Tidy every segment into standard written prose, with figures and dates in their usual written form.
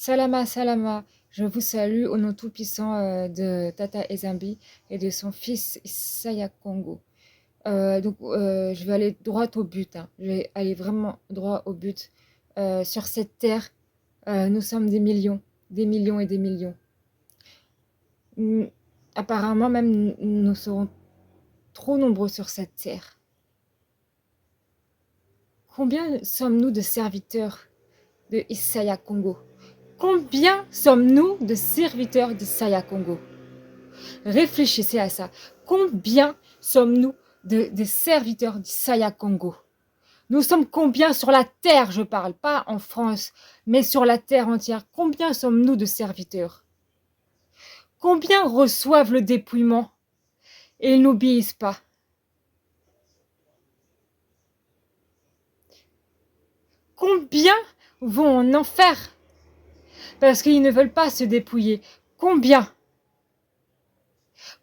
Salama, salama, je vous salue au nom tout-puissant de Tata Ezambi et de son fils Isaya Kongo. Je vais aller droit au but, hein. Je vais aller vraiment droit au but. Sur cette terre, nous sommes des millions et des millions. Mm, Apparemment, même, nous serons trop nombreux sur cette terre. Combien sommes-nous de serviteurs de Isaya Kongo? Combien sommes-nous de serviteurs d'Isaya Kongo? Réfléchissez à ça. Combien sommes-nous de serviteurs d'Isaya Kongo? Nous sommes combien sur la terre, je parle, pas en France, mais sur la terre entière. Combien sommes-nous de serviteurs? Combien reçoivent le dépouillement et ils n'obéissent pas? Combien vont en enfer parce qu'ils ne veulent pas se dépouiller? Combien?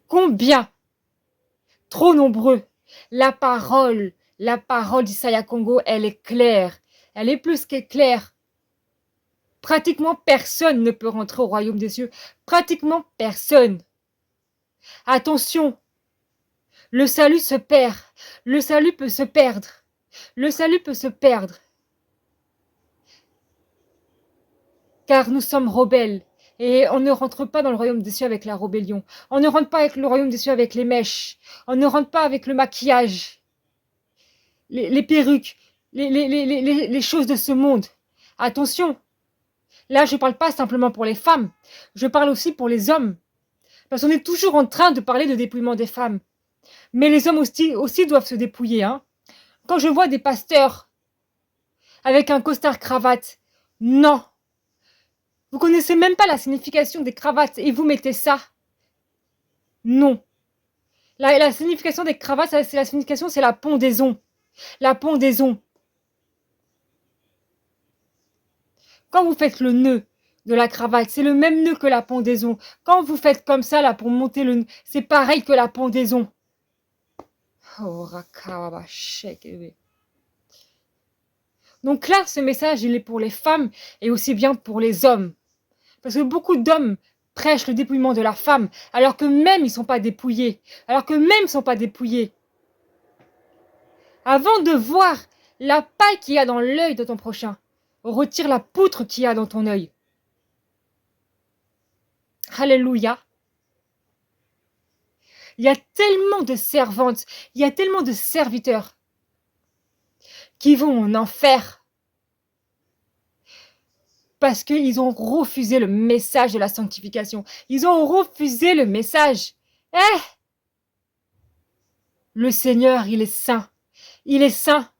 Combien? Trop nombreux. La parole d'Isaya Kongo, elle est claire. Elle est plus que claire. Pratiquement personne ne peut rentrer au royaume des cieux. Pratiquement personne. Attention, le salut se perd. Le salut peut se perdre. Le salut peut se perdre. Car nous sommes rebelles. Et on ne rentre pas dans le royaume des cieux avec la rébellion. On ne rentre pas avec le royaume des cieux avec les mèches. On ne rentre pas avec le maquillage. Les perruques. Les choses de ce monde. Attention. Là, je ne parle pas simplement pour les femmes. Je parle aussi pour les hommes. Parce qu'on est toujours en train de parler de dépouillement des femmes. Mais les hommes aussi doivent se dépouiller. Hein. Quand je vois des pasteurs avec un costard cravate, non. Vous connaissez même pas la signification des cravates et vous mettez ça. Non. La signification des cravates, c'est la pendaison. La pendaison. Quand vous faites le nœud de la cravate, c'est le même nœud que la pendaison. Quand vous faites comme ça là pour monter le nœud, c'est pareil que la pendaison. Oh, donc là, ce message, il est pour les femmes et aussi bien pour les hommes. Parce que beaucoup d'hommes prêchent le dépouillement de la femme, alors que même ils ne sont pas dépouillés. Avant de voir la paille qu'il y a dans l'œil de ton prochain, retire la poutre qu'il y a dans ton œil. Alléluia. Il y a tellement de servantes, il y a tellement de serviteurs qui vont en enfer parce qu'ils ont refusé le message de la sanctification. Ils ont refusé le message. Le Seigneur, il est saint. Il est saint.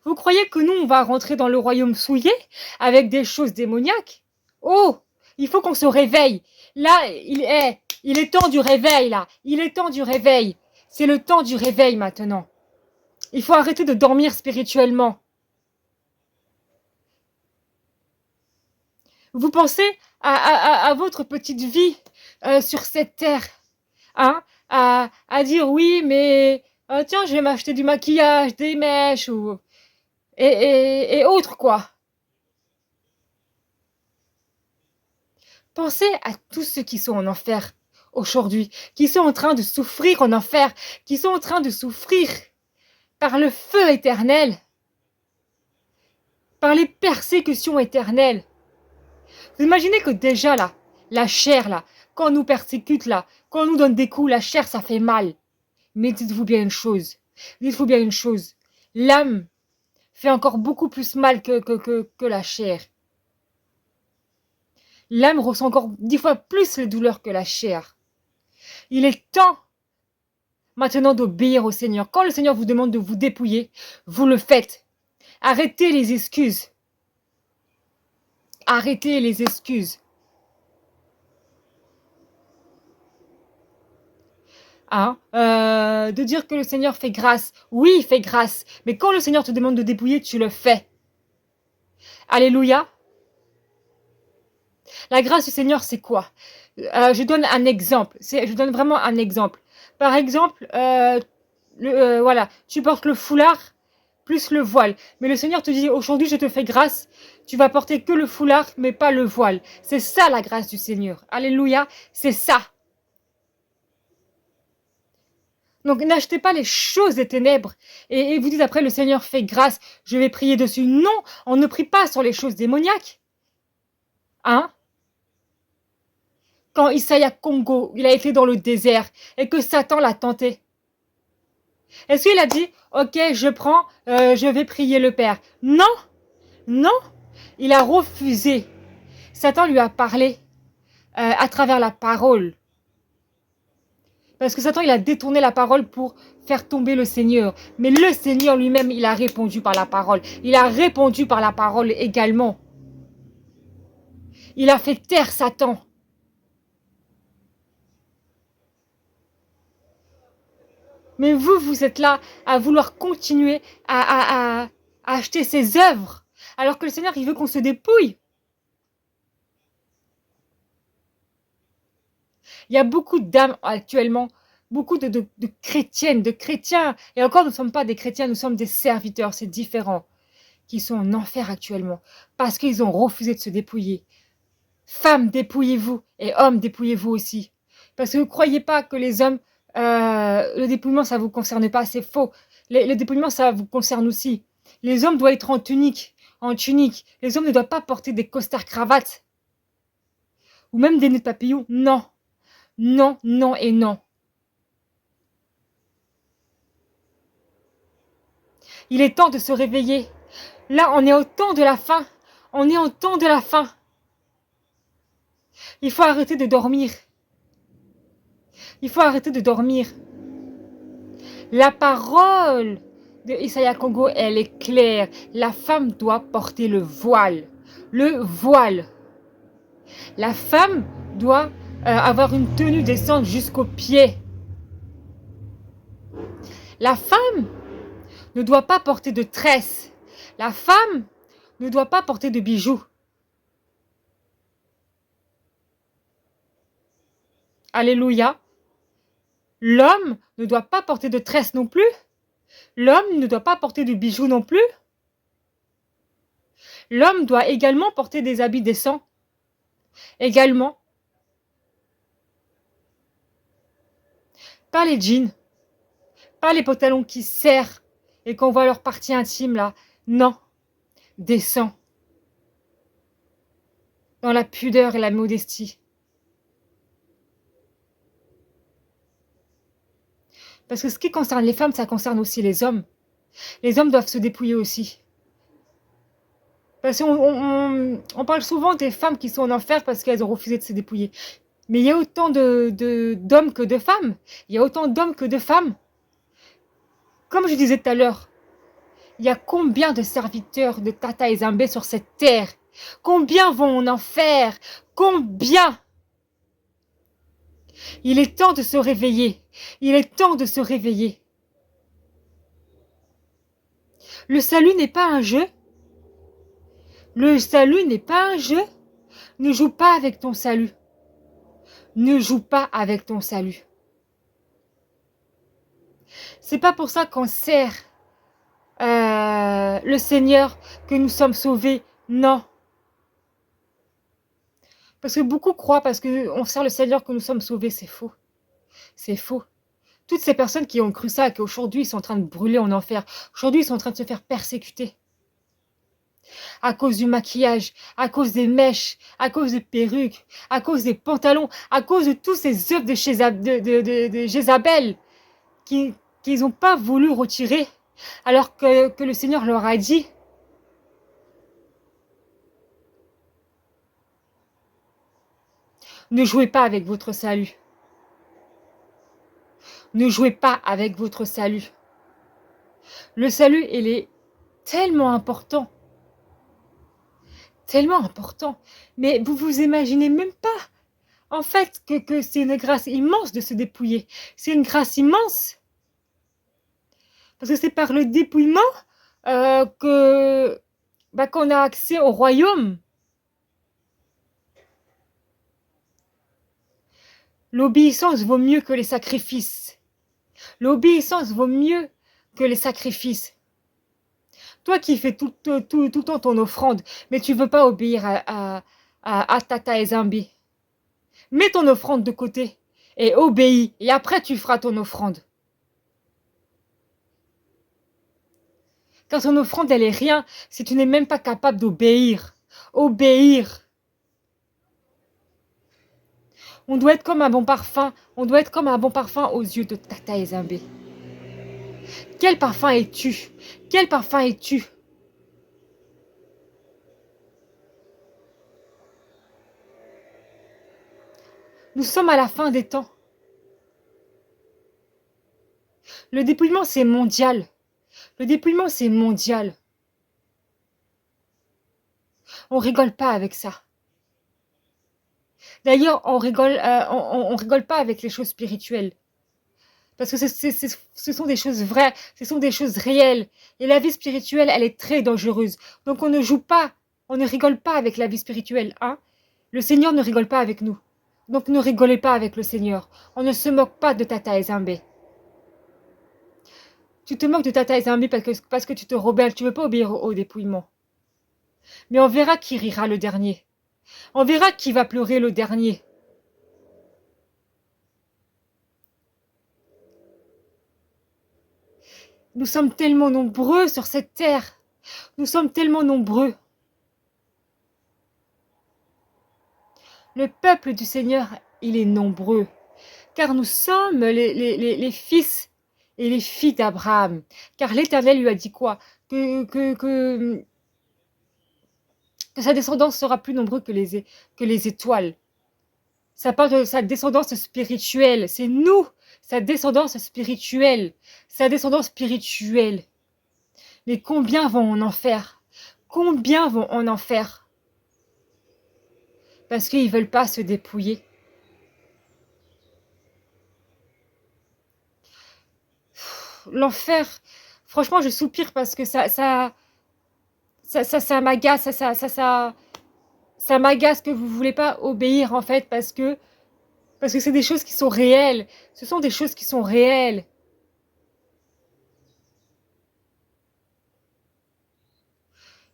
Vous croyez que nous, on va rentrer dans le royaume souillé avec des choses démoniaques? Oh, il faut qu'on se réveille. Là, il est temps du réveil, là. Il est temps du réveil. C'est le temps du réveil maintenant. Il faut arrêter de dormir spirituellement. Vous pensez à votre petite vie sur cette terre, hein, à dire oui, mais tiens, je vais m'acheter du maquillage, des mèches et autres quoi. Pensez à tous ceux qui sont en enfer aujourd'hui, qui sont en train de souffrir en enfer, qui sont en train de souffrir par le feu éternel, par les persécutions éternelles. Vous imaginez que déjà là, la chair là, quand on nous persécute là, quand on nous donne des coups, la chair ça fait mal. Mais dites-vous bien une chose, l'âme fait encore beaucoup plus mal que la chair. L'âme ressent encore 10 fois plus les douleurs que la chair. Il est temps maintenant d'obéir au Seigneur. Quand le Seigneur vous demande de vous dépouiller, vous le faites. Arrêtez les excuses. Arrêtez les excuses. Hein, de dire que le Seigneur fait grâce. Oui, il fait grâce. Mais quand le Seigneur te demande de dépouiller, tu le fais. Alléluia. La grâce du Seigneur, c'est quoi? Je donne un exemple. Je donne vraiment un exemple. Par exemple, voilà, tu portes le foulard. plus le voile. Mais le Seigneur te dit, aujourd'hui je te fais grâce, tu vas porter que le foulard, mais pas le voile. C'est ça la grâce du Seigneur. Alléluia, c'est ça. Donc n'achetez pas les choses des ténèbres et vous dites après le Seigneur fait grâce, je vais prier dessus. Non, on ne prie pas sur les choses démoniaques. Hein? Quand Isaiah Congo, il a été dans le désert et que Satan l'a tenté. Est-ce qu'il a dit, ok, je vais prier le Père? Non, non, il a refusé. Satan lui a parlé à travers la parole. Parce que Satan, il a détourné la parole pour faire tomber le Seigneur. Mais le Seigneur lui-même, il a répondu par la parole. Il a répondu par la parole également. Il a fait taire Satan. Mais vous, vous êtes là à vouloir continuer à acheter ses œuvres. Alors que le Seigneur, il veut qu'on se dépouille. Il y a beaucoup d'âmes actuellement, beaucoup de chrétiennes, de chrétiens. Et encore, nous ne sommes pas des chrétiens, nous sommes des serviteurs, c'est différent. Qui sont en enfer actuellement. Parce qu'ils ont refusé de se dépouiller. Femmes, dépouillez-vous. Et hommes, dépouillez-vous aussi. Parce que vous ne croyez pas que les hommes, le dépouillement, ça ne vous concerne pas. C'est faux. Le dépouillement, ça vous concerne aussi. Les hommes doivent être en tunique. En tunique. Les hommes ne doivent pas porter des costards cravates. Ou même des nœuds de papillon. Non. Non, non et non. Il est temps de se réveiller. Là, on est au temps de la fin. On est au temps de la fin. Il faut arrêter de dormir. Il faut arrêter de dormir. La parole de Isaiah Congo, elle est claire. La femme doit porter le voile. Le voile. La femme doit avoir une tenue descente jusqu'aux pieds. La femme ne doit pas porter de tresses. La femme ne doit pas porter de bijoux. Alléluia. L'homme ne doit pas porter de tresses non plus. L'homme ne doit pas porter de bijoux non plus. L'homme doit également porter des habits décents. Également. Pas les jeans. Pas les pantalons qui serrent et qu'on voit leur partie intime là. Non. Décents. Dans la pudeur et la modestie. Parce que ce qui concerne les femmes, ça concerne aussi les hommes. Les hommes doivent se dépouiller aussi. Parce qu'on parle souvent des femmes qui sont en enfer parce qu'elles ont refusé de se dépouiller. Mais il y a autant d'hommes que de femmes. Il y a autant d'hommes que de femmes. Comme je disais tout à l'heure, il y a combien de serviteurs de Tata et Zambé sur cette terre? Combien vont en enfer? Combien? Il est temps de se réveiller. Il est temps de se réveiller. Le salut n'est pas un jeu. Le salut n'est pas un jeu. Ne joue pas avec ton salut. Ne joue pas avec ton salut. C'est pas pour ça qu'on sert le Seigneur que nous sommes sauvés. Non. Parce que beaucoup croient parce qu'on sert le Seigneur que nous sommes sauvés. C'est faux. C'est faux. Toutes ces personnes qui ont cru ça, qui aujourd'hui sont en train de brûler en enfer, aujourd'hui ils sont en train de se faire persécuter. À cause du maquillage, à cause des mèches, à cause des perruques, à cause des pantalons, à cause de tous ces œuvres de Jézabel qu'ils n'ont pas voulu retirer, alors que le Seigneur leur a dit, ne jouez pas avec votre salut. Ne jouez pas avec votre salut. Le salut, il est tellement important. Tellement important. Mais vous vous imaginez même pas, en fait, que c'est une grâce immense de se dépouiller. C'est une grâce immense. Parce que c'est par le dépouillement qu'on a accès au royaume. L'obéissance vaut mieux que les sacrifices. L'obéissance vaut mieux que les sacrifices. Toi qui fais tout le temps ton offrande, mais tu veux pas obéir à Tata Ezambi. Mets ton offrande de côté et obéis. Et après, tu feras ton offrande. Car ton offrande, elle est rien si tu n'es même pas capable d'obéir. Obéir. On doit être comme un bon parfum. On doit être comme un bon parfum aux yeux de Tata Ezambi. Quel parfum es-tu? Quel parfum es-tu? Nous sommes à la fin des temps. Le dépouillement, c'est mondial. Le dépouillement, c'est mondial. On rigole pas avec ça. D'ailleurs, on rigole pas avec les choses spirituelles. Parce que ce sont des choses vraies, ce sont des choses réelles. Et la vie spirituelle, elle est très dangereuse. Donc on ne joue pas, on ne rigole pas avec la vie spirituelle. Hein. Le Seigneur ne rigole pas avec nous. Donc ne rigolez pas avec le Seigneur. On ne se moque pas de Tata Ezambe. Tu te moques de Tata Ezambe parce que tu te rebelles, tu ne veux pas obéir au dépouillement. Mais on verra qui rira le dernier. On verra qui va pleurer le dernier. Nous sommes tellement nombreux sur cette terre. Nous sommes tellement nombreux. Le peuple du Seigneur, il est nombreux. Car nous sommes les fils et les filles d'Abraham. Car l'Éternel lui a dit quoi? Que sa descendance sera plus nombreuse que les étoiles. Ça parle de sa descendance spirituelle. C'est nous, sa descendance spirituelle. Sa descendance spirituelle. Mais combien vont en enfer? Combien vont en enfer? Parce qu'ils ne veulent pas se dépouiller. L'enfer, franchement, je soupire parce que ça m'agace, ça m'agace que vous ne voulez pas obéir en fait parce que c'est des choses qui sont réelles. Ce sont des choses qui sont réelles.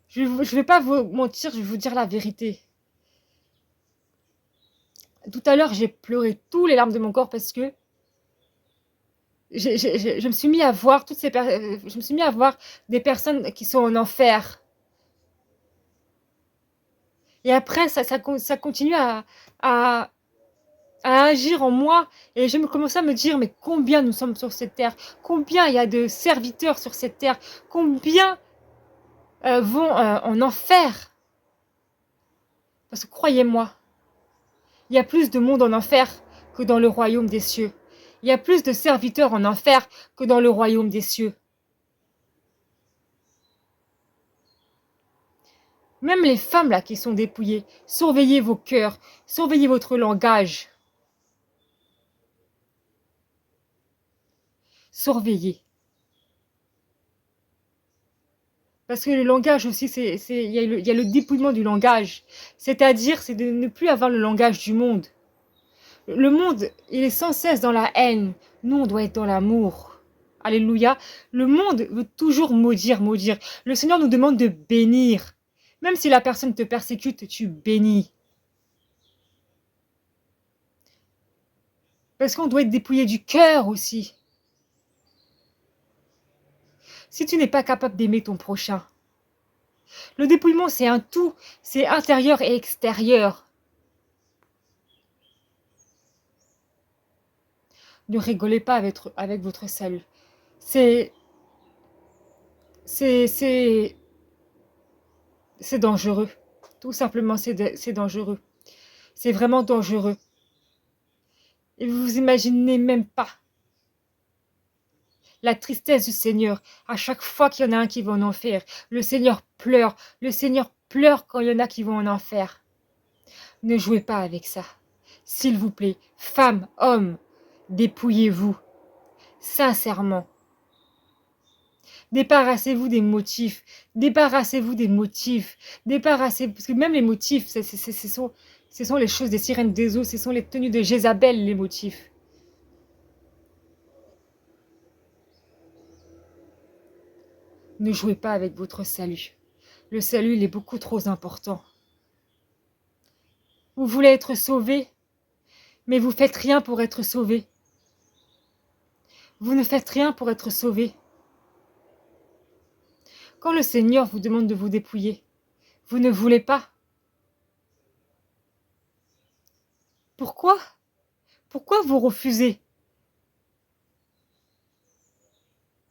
Je ne vais pas vous mentir, je vais vous dire la vérité. Tout à l'heure, j'ai pleuré tous les larmes de mon corps parce que je me suis mis à voir je me suis mis à voir des personnes qui sont en enfer. Et après, ça continue à, à agir en moi. Et je me commençais à me dire, mais combien nous sommes sur cette terre? Combien il y a de serviteurs sur cette terre? Combien vont en enfer? Parce que croyez-moi, il y a plus de monde en enfer que dans le royaume des cieux. Il y a plus de serviteurs en enfer que dans le royaume des cieux. Même les femmes là qui sont dépouillées, surveillez vos cœurs, surveillez votre langage. Surveillez. Parce que le langage aussi, il y a le dépouillement du langage. C'est-à-dire, c'est de ne plus avoir le langage du monde. Le monde, il est sans cesse dans la haine. Nous, on doit être dans l'amour. Alléluia. Le monde veut toujours maudire, maudire. Le Seigneur nous demande de bénir. Même si la personne te persécute, tu bénis. Parce qu'on doit être dépouillé du cœur aussi. Si tu n'es pas capable d'aimer ton prochain, le dépouillement, c'est un tout. C'est intérieur et extérieur. Ne rigolez pas avec votre salut. C'est c'est c'est c'est dangereux. Tout simplement, c'est dangereux. C'est vraiment dangereux. Et vous vous imaginez même pas la tristesse du Seigneur à chaque fois qu'il y en a un qui va en enfer. Le Seigneur pleure. Le Seigneur pleure quand il y en a qui vont en enfer. Ne jouez pas avec ça. S'il vous plaît, femmes, hommes, dépouillez-vous. Sincèrement. Débarrassez-vous des motifs. Débarrassez-vous des motifs. Parce que même les motifs, ce sont les choses des sirènes des eaux. Ce sont les tenues de Jézabel, les motifs. Ne jouez pas avec votre salut. Le salut, il est beaucoup trop important. Vous voulez être sauvé, mais vous faites rien pour être sauvé. Vous ne faites rien pour être sauvé. Quand le Seigneur vous demande de vous dépouiller, vous ne voulez pas. Pourquoi? Pourquoi vous refusez?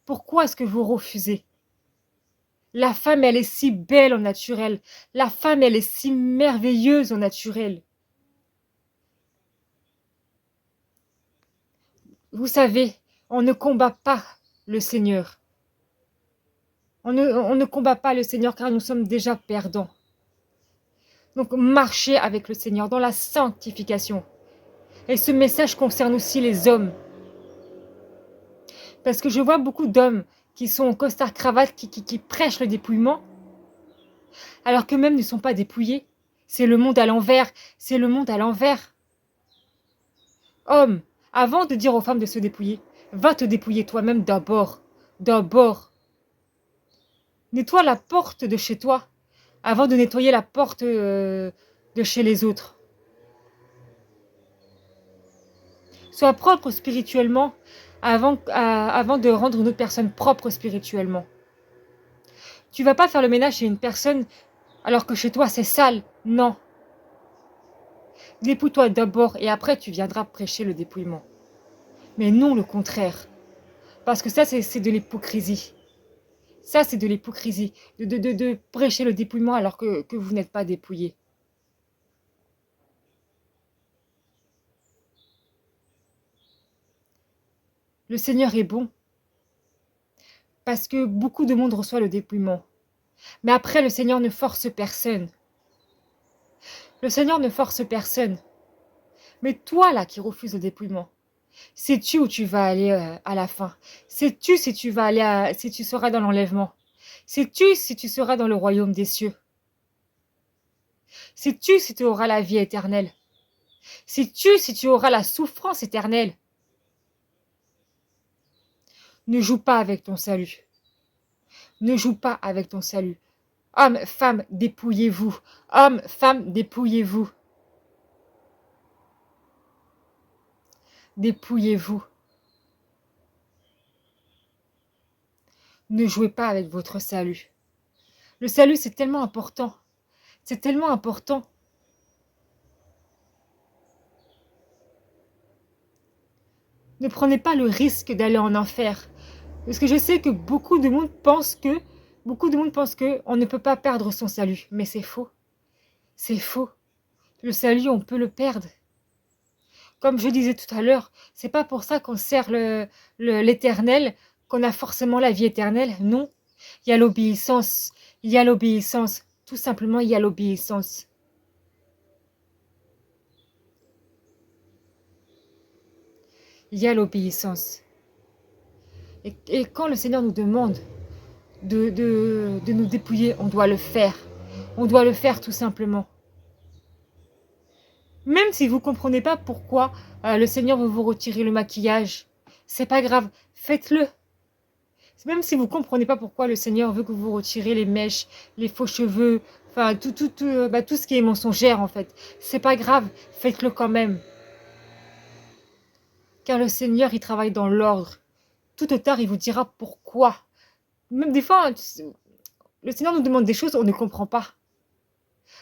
Pourquoi est-ce que vous refusez? La femme, elle est si belle en naturel. La femme, elle est si merveilleuse en naturel. Vous savez, on ne combat pas le Seigneur. On ne combat pas le Seigneur car nous sommes déjà perdants. Donc marchez avec le Seigneur dans la sanctification. Et ce message concerne aussi les hommes. Parce que je vois beaucoup d'hommes qui sont en costard-cravate, qui prêchent le dépouillement, alors qu'eux-mêmes ne sont pas dépouillés. C'est le monde à l'envers. C'est le monde à l'envers. Homme, avant de dire aux femmes de se dépouiller, va te dépouiller toi-même d'abord. D'abord. Nettoie la porte de chez toi avant de nettoyer la porte de chez les autres. Sois propre spirituellement avant de rendre une autre personne propre spirituellement. Tu vas pas faire le ménage chez une personne alors que chez toi c'est sale. Non. Dépouille-toi d'abord et après tu viendras prêcher le dépouillement. Mais non le contraire. Parce que ça c'est de l'hypocrisie. Ça c'est de l'hypocrisie. De prêcher le dépouillement alors que vous n'êtes pas dépouillé. Le Seigneur est bon. Parce que beaucoup de monde reçoit le dépouillement. Mais après, le Seigneur ne force personne. Le Seigneur ne force personne. Mais toi, là, qui refuses le dépouillement, sais-tu où tu vas aller à la fin? Sais-tu si tu vas aller si tu seras dans l'enlèvement? Sais-tu si tu seras dans le royaume des cieux? Sais-tu si tu auras la vie éternelle? Sais-tu si tu auras la souffrance éternelle? Ne joue pas avec ton salut. Ne joue pas avec ton salut. Hommes, femmes, dépouillez-vous. Hommes, femmes, dépouillez-vous. Dépouillez-vous. Ne jouez pas avec votre salut. Le salut, c'est tellement important. C'est tellement important. Ne prenez pas le risque d'aller en enfer. Parce que je sais que beaucoup de monde pense que on ne peut pas perdre son salut. Mais c'est faux. C'est faux. Le salut, on peut le perdre. Comme je disais tout à l'heure, c'est pas pour ça qu'on sert l'éternel, qu'on a forcément la vie éternelle. Non. Il y a l'obéissance. Il y a l'obéissance. Tout simplement, il y a l'obéissance. Il y a l'obéissance. Et quand le Seigneur nous demande de nous dépouiller, on doit le faire. On doit le faire tout simplement. Même si vous ne comprenez pas pourquoi le Seigneur veut vous retirer le maquillage, c'est pas grave, faites-le. Même si vous ne comprenez pas pourquoi le Seigneur veut que vous retirez les mèches, les faux cheveux, enfin tout ce qui est mensongère en fait, c'est pas grave, faites-le quand même. Car le Seigneur, il travaille dans l'ordre. Tout au tard, il vous dira pourquoi. Même des fois, le Seigneur nous demande des choses, on ne comprend pas.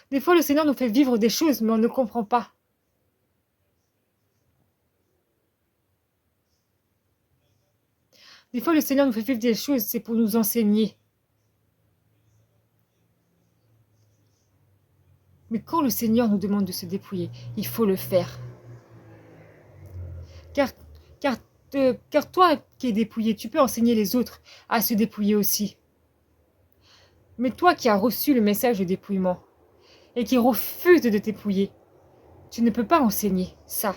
Des fois, le Seigneur nous fait vivre des choses, mais on ne comprend pas. Des fois, le Seigneur nous fait vivre des choses, c'est pour nous enseigner. Mais quand le Seigneur nous demande de se dépouiller, il faut le faire. Car, car, car toi qui es dépouillé, tu peux enseigner les autres à se dépouiller aussi. Mais toi qui as reçu le message de dépouillement et qui refuse de te dépouiller, tu ne peux pas enseigner ça.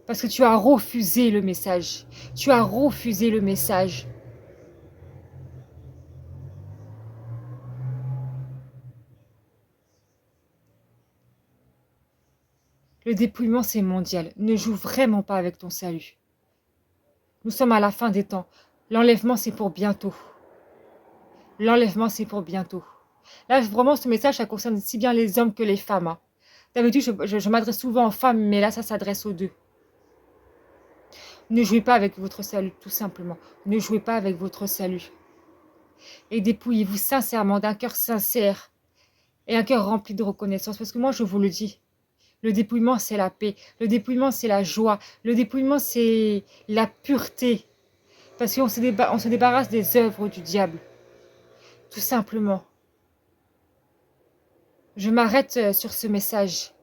Parce que tu as refusé le message. Tu as refusé le message. Le dépouillement, c'est mondial. Ne joue vraiment pas avec ton salut. Nous sommes à la fin des temps. L'enlèvement, c'est pour bientôt. L'enlèvement, c'est pour bientôt. Là, vraiment, ce message, ça concerne si bien les hommes que les femmes, hein. D'habitude, je m'adresse souvent aux femmes, mais là, ça s'adresse aux deux. Ne jouez pas avec votre salut, tout simplement. Ne jouez pas avec votre salut. Et dépouillez-vous sincèrement d'un cœur sincère et un cœur rempli de reconnaissance. Parce que moi, je vous le dis, le dépouillement, c'est la paix. Le dépouillement, c'est la joie. Le dépouillement, c'est la pureté. Parce qu'on on se débarrasse des œuvres du diable. Tout simplement. Je m'arrête sur ce message.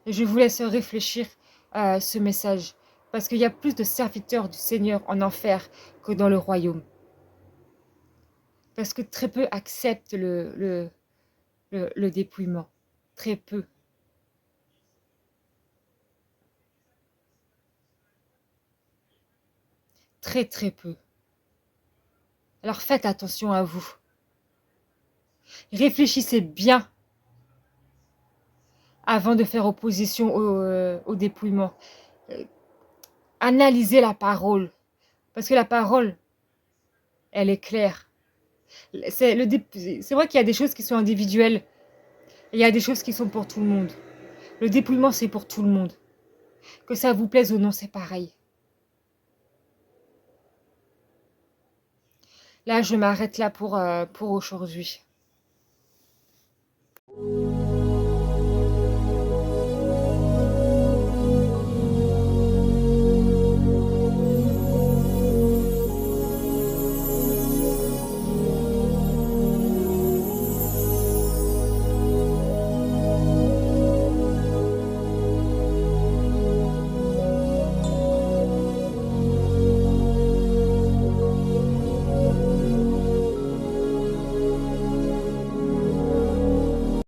Et je vous laisse réfléchir à ce message. Parce qu'il y a plus de serviteurs du Seigneur en enfer que dans le royaume. Parce que très peu acceptent le dépouillement. Très peu. Très très peu. Alors faites attention à vous. Réfléchissez bien avant de faire opposition au dépouillement. Euh, Analysez la parole. Parce que la parole, elle est claire. C'est vrai qu'il y a des choses qui sont individuelles. Et il y a des choses qui sont pour tout le monde. Le dépouillement, c'est pour tout le monde. Que ça vous plaise ou non, c'est pareil. Là, je m'arrête là pour aujourd'hui.